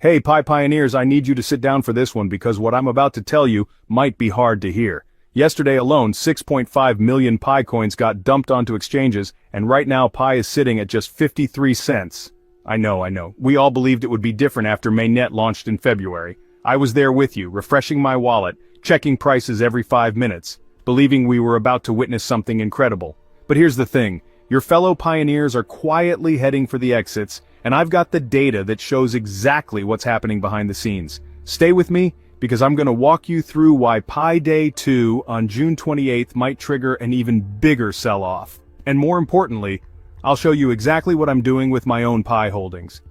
Hey Pi Pioneers, I need you to sit down for this one because what I'm about to tell you might be hard to hear. Yesterday alone, 6.5 million Pi coins got dumped onto exchanges, and right now Pi is sitting at just 53 cents. I know. We all believed it would be different after mainnet launched in February. I was there with you, refreshing my wallet, checking prices every 5 minutes, believing we were about to witness something incredible. But here's the thing, your fellow pioneers are quietly heading for the exits, and I've got the data that shows exactly what's happening behind the scenes. Stay with me, because I'm going to walk you through why Pi Day 2 on June 28th might trigger an even bigger sell-off. And more importantly, I'll show you exactly what I'm doing with my own Pi holdings.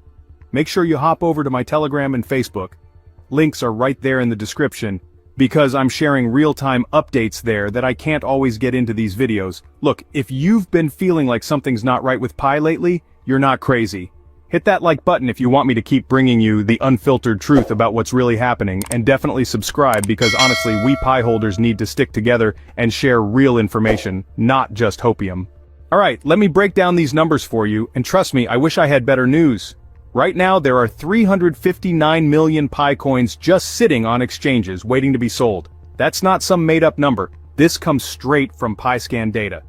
Make sure you hop over to my Telegram and Facebook. Links are right there in the description, because I'm sharing real-time updates there that I can't always get into these videos. Look, if you've been feeling like something's not right with Pi lately, you're not crazy. Hit that like button if you want me to keep bringing you the unfiltered truth about what's really happening, and definitely subscribe because honestly we Pi holders need to stick together and share real information, not just hopium. Alright, let me break down these numbers for you, and trust me, I wish I had better news. Right now there are 359 million Pi coins just sitting on exchanges waiting to be sold. That's not some made-up number, this comes straight from PiScan data.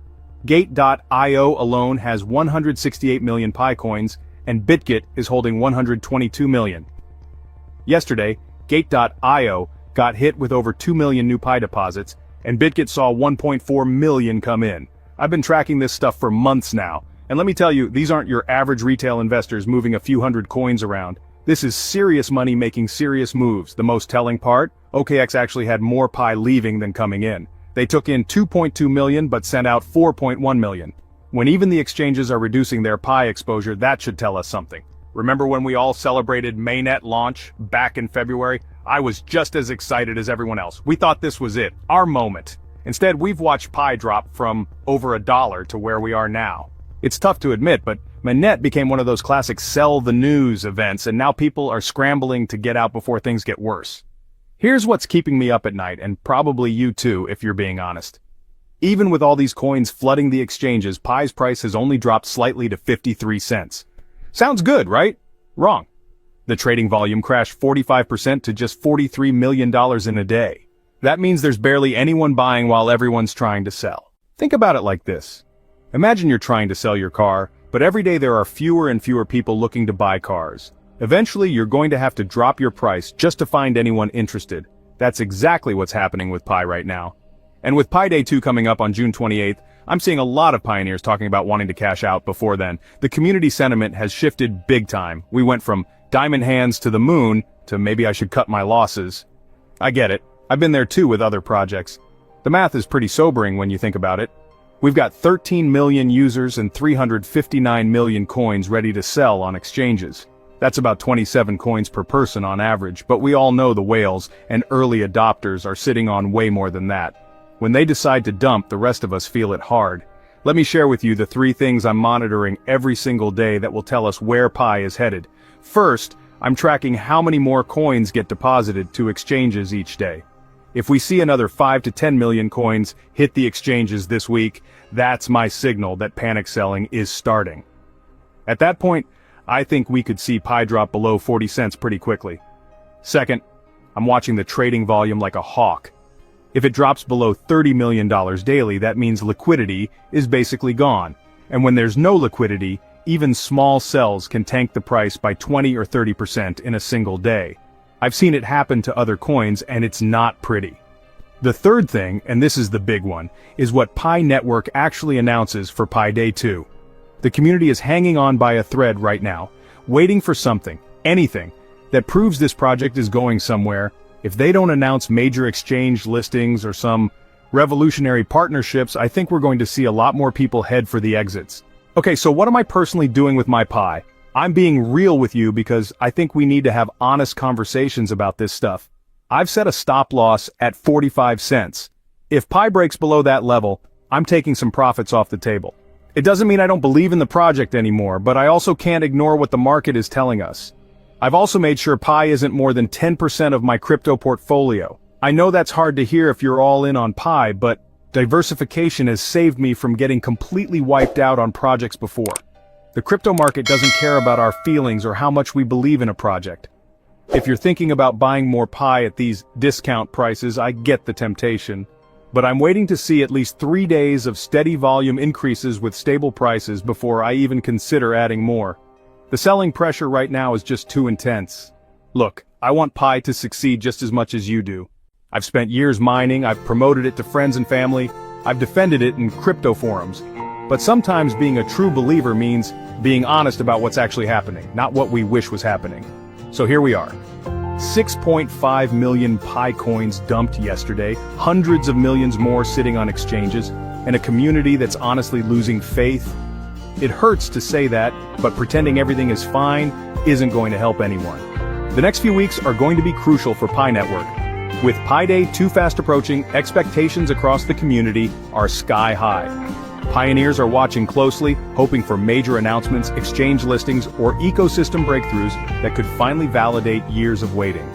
Gate.io alone has 168 million Pi coins, and BitGet is holding 122 million. Yesterday, Gate.io got hit with over 2 million new Pi deposits, and BitGet saw 1.4 million come in. I've been tracking this stuff for months now, and let me tell you, these aren't your average retail investors moving a few hundred coins around. This is serious money making serious moves. The most telling part, OKX actually had more Pi leaving than coming in. They took in 2.2 million but sent out 4.1 million. When even the exchanges are reducing their Pi exposure, that should tell us something. Remember when we all celebrated mainnet launch back in February? I was just as excited as everyone else. We thought this was it, our moment. Instead, we've watched Pi drop from over $1 to where we are now. It's tough to admit, but mainnet became one of those classic sell the news events, and now people are scrambling to get out before things get worse. Here's what's keeping me up at night, and probably you too, if you're being honest. Even with all these coins flooding the exchanges, Pi's price has only dropped slightly to 53 cents. Sounds good, right? Wrong. The trading volume crashed 45% to just $43 million in a day. That means there's barely anyone buying while everyone's trying to sell. Think about it like this. Imagine you're trying to sell your car, but every day there are fewer and fewer people looking to buy cars. Eventually you're going to have to drop your price just to find anyone interested. That's exactly what's happening with Pi right now. And with Pi Day 2 coming up on June 28th, I'm seeing a lot of pioneers talking about wanting to cash out before then. The community sentiment has shifted big time. We went from diamond hands to the moon to maybe I should cut my losses. I get it. I've been there too with other projects. The math is pretty sobering when you think about it. We've got 13 million users and 359 million coins ready to sell on exchanges. That's about 27 coins per person on average, but we all know the whales and early adopters are sitting on way more than that. When they decide to dump, the rest of us feel it hard. Let me share with you the 3 things I'm monitoring every single day that will tell us where Pi is headed. First, I'm tracking how many more coins get deposited to exchanges each day. If we see another 5 to 10 million coins hit the exchanges this week, that's my signal that panic selling is starting. At that point, I think we could see Pi drop below 40 cents pretty quickly. Second, I'm watching the trading volume like a hawk. If it drops below $30 million daily, that means liquidity is basically gone. And when there's no liquidity, even small sells can tank the price by 20 or 30% in a single day. I've seen it happen to other coins, and it's not pretty. The third thing, and this is the big one, is what Pi Network actually announces for Pi Day 2. The community is hanging on by a thread right now, waiting for something, anything, that proves this project is going somewhere. If they don't announce major exchange listings or some revolutionary partnerships, I think we're going to see a lot more people head for the exits. Okay, so what am I personally doing with my Pi? I'm being real with you because I think we need to have honest conversations about this stuff. I've set a stop loss at 45 cents. If Pi breaks below that level, I'm taking some profits off the table. It doesn't mean I don't believe in the project anymore, but I also can't ignore what the market is telling us. I've also made sure Pi isn't more than 10% of my crypto portfolio. I know that's hard to hear if you're all in on Pi, but diversification has saved me from getting completely wiped out on projects before. The crypto market doesn't care about our feelings or how much we believe in a project. If you're thinking about buying more Pi at these discount prices, I get the temptation. But I'm waiting to see at least 3 days of steady volume increases with stable prices before I even consider adding more. The selling pressure right now is just too intense. Look, I want Pi to succeed just as much as you do. I've spent years mining, I've promoted it to friends and family, I've defended it in crypto forums. But sometimes being a true believer means being honest about what's actually happening, not what we wish was happening. So here we are. 6.5 million Pi coins dumped yesterday, hundreds of millions more sitting on exchanges, and a community that's honestly losing faith. It hurts to say that, but pretending everything is fine isn't going to help anyone. The next few weeks are going to be crucial for Pi Network. With Pi Day too fast approaching, expectations across the community are sky high. Pioneers are watching closely, hoping for major announcements, exchange listings, or ecosystem breakthroughs that could finally validate years of waiting.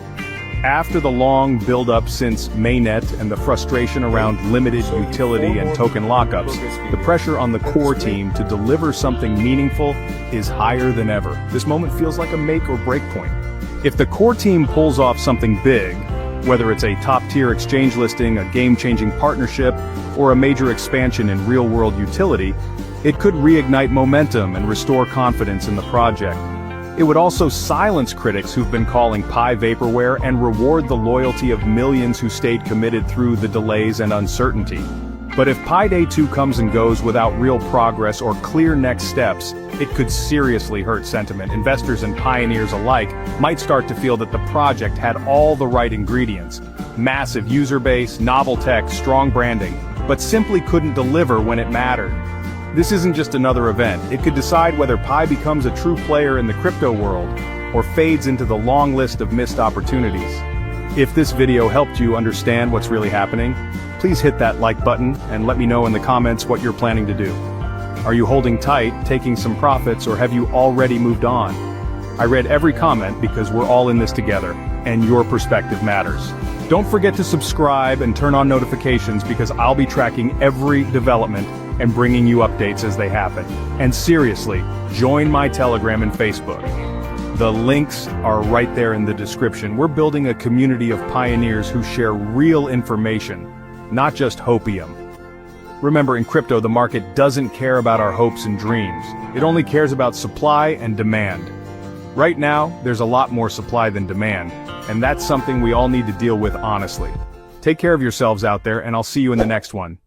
After the long build-up since mainnet and the frustration around limited utility and token lockups, the pressure on the core team to deliver something meaningful is higher than ever. This moment feels like a make or break point. If the core team pulls off something big, whether it's a top-tier exchange listing, a game-changing partnership, or a major expansion in real-world utility, it could reignite momentum and restore confidence in the project. It would also silence critics who've been calling Pi vaporware and reward the loyalty of millions who stayed committed through the delays and uncertainty. But if Pi Day 2 comes and goes without real progress or clear next steps, it could seriously hurt sentiment. Investors and pioneers alike might start to feel that the project had all the right ingredients: massive user base, novel tech, strong branding, but simply couldn't deliver when it mattered. This isn't just another event. It could decide whether Pi becomes a true player in the crypto world, or fades into the long list of missed opportunities. If this video helped you understand what's really happening, please hit that like button and let me know in the comments what you're planning to do. Are you holding tight, taking some profits, or have you already moved on? I read every comment because we're all in this together, and your perspective matters. Don't forget to subscribe and turn on notifications because I'll be tracking every development and bringing you updates as they happen. And seriously, join my Telegram and Facebook. The links are right there in the description. We're building a community of pioneers who share real information, not just hopium. Remember, in crypto, the market doesn't care about our hopes and dreams. It only cares about supply and demand. Right now, there's a lot more supply than demand, and that's something we all need to deal with honestly. Take care of yourselves out there, and I'll see you in the next one.